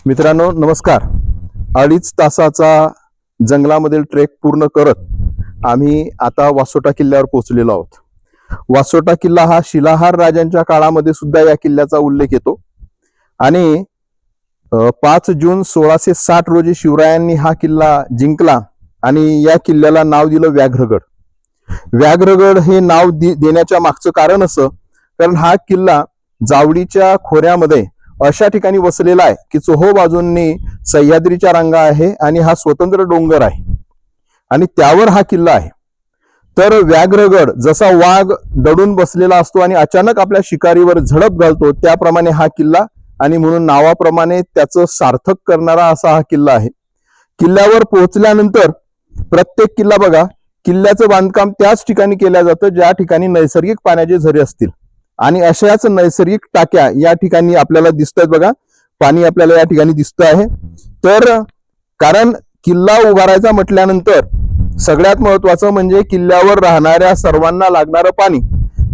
मित्रांनो नमस्कार। 2.5 तासाचा जंगलामधील ट्रेक पूर्ण करत आम्ही आता वासोटा किल्ल्यावर पोहोचलेलो आहोत। वासोटा किल्ला हा शिलाहार राजांच्या काळामध्ये सुद्धा या किल्ल्याचा उल्लेख येतो आणि 5 जून 1660 रोजी शिवरायांनी हा किल्ला जिंकला आणि या किल्ल्याला नाव दिलं व्याघ्रगड। व्याघ्रगड हे नाव देण्याच्या मागचं कारण असं कारण हा किल्ला जावडीच्या खोऱ्यामध्ये अशा ठिकाणी वसलेला आहे की चोहो बाजूंनी सह्याद्रीच्या रांगा आहे आणि हा स्वतंत्र डोंगर आहे आणि त्यावर हा किल्ला आहे। तर व्याघ्रगड जसा वाघ दडून बसलेला असतो आणि अचानक आपल्या शिकारीवर झडप घालतो त्याप्रमाणे हा किल्ला आणि म्हणून नावाप्रमाणे त्याचं सार्थक करणारा असा हा किल्ला आहे। किल्ल्यावर पोहोचल्यानंतर प्रत्येक किल्ला बघा किल्ल्याचं बांधकाम त्याच ठिकाणी केलं जातं ज्या ठिकाणी नैसर्गिक पाण्याचे झरे असतील आणि अशाच नैसर्गिक टाक्या या ठिकाणी आपल्याला दिसतात बघा। पाणी आपल्याला या ठिकाणी दिसतं आहे। तर कारण किल्ला उभारायचा म्हटल्यानंतर सगळ्यात महत्वाचं म्हणजे किल्ल्यावर राहणाऱ्या सर्वांना लागणारं पाणी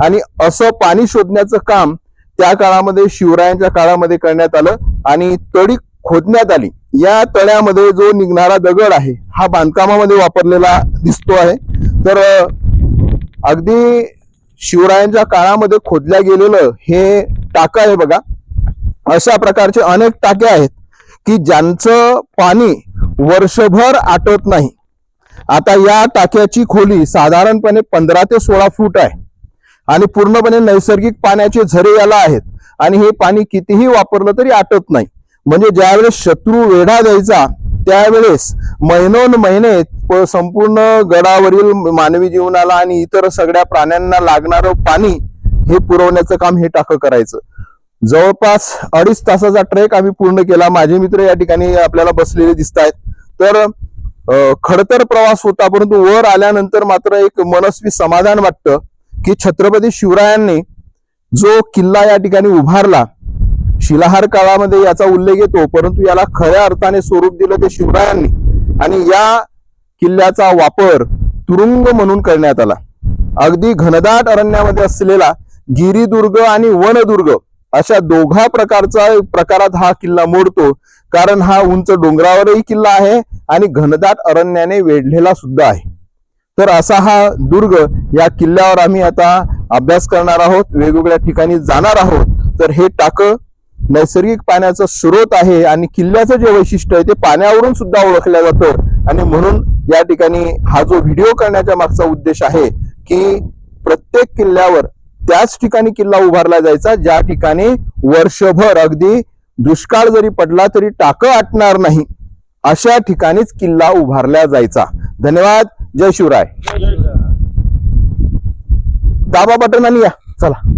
आणि असं पाणी शोधण्याचं काम त्या काळामध्ये शिवरायांच्या काळामध्ये करण्यात आलं आणि तळी खोदण्यात आली। या तळ्यामध्ये जो निघणारा दगड आहे हा बांधकामामध्ये वापरलेला दिसतो आहे। तर अगदी शिवरायांच्या काळामध्ये खोदल्या गेलेलं हे टाकं आहे बघा। अशा प्रकारचे अनेक टाके आहेत की ज्यांचं पाणी वर्षभर आटत नाही। आता या टाक्याची खोली साधारणपणे 15 ते 16 फूट आहे आणि पूर्णपणे नैसर्गिक पाण्याचे झरे याला आहेत आणि हे पाणी कितीही वापरलं तरी आटत नाही। म्हणजे ज्यावेळेस शत्रू वेढा द्यायचा त्यावेळेस महिनोन महिने संपूर्ण गडावरील मानवी जीवनाला आणि इतर सगळ्या प्राण्यांना लागणारं पाणी हे पुरवण्याचं काम हे टाकं करायचं। जवळपास 2.5 तासाचा ट्रेक आम्ही पूर्ण केला। माझे मित्र या ठिकाणी आपल्याला बसलेले दिसत आहेत। तर खडतर प्रवास होता परंतु वर आल्यानंतर मात्र एक मनस्वी समाधान वाटतं की छत्रपती शिवरायांनी जो किल्ला या ठिकाणी उभारला शिलाहार काळामध्ये याचा उल्लेख येतो परंतु याला खऱ्या अर्थाने स्वरूप दिलं ते शिवरायांनी आणि या किल्ल्याचा वापर तुरुंग म्हणून करण्यात आला। अगदी घनदाट अरण्यामध्ये असलेला गिरिदुर्ग आणि वनदुर्ग अशा दोघा प्रकारात हा किल्ला मोडतो कारण हा उंच डोंगरावरही किल्ला आहे आणि घनदाट अरण्याने वेढलेला सुद्धा आहे। तर असा हा दुर्ग या किल्ल्यावर आम्ही आता अभ्यास करणार आहोत, वेगवेगळ्या ठिकाणी जाणार आहोत। तर हे टाकं नैसर्गिक पाण्याचा स्रोत आहे आणि किल्ल्याचं जे वैशिष्ट्य आहे ते पाण्यावरून सुद्धा ओळखलं जातं आणि म्हणून या ठिकाणी हा जो व्हिडिओ करण्याच्या मागचा उद्देश आहे की प्रत्येक किल्ल्यावर त्याच ठिकाणी किल्ला उभारला जायचा ज्या ठिकाणी वर्षभर अगदी दुष्काळ जरी पडला तरी टाकं आटणार नाही अशा ठिकाणीच किल्ला उभारला जायचा। धन्यवाद। जय शिवराय। दाबा बटन आणि या चला।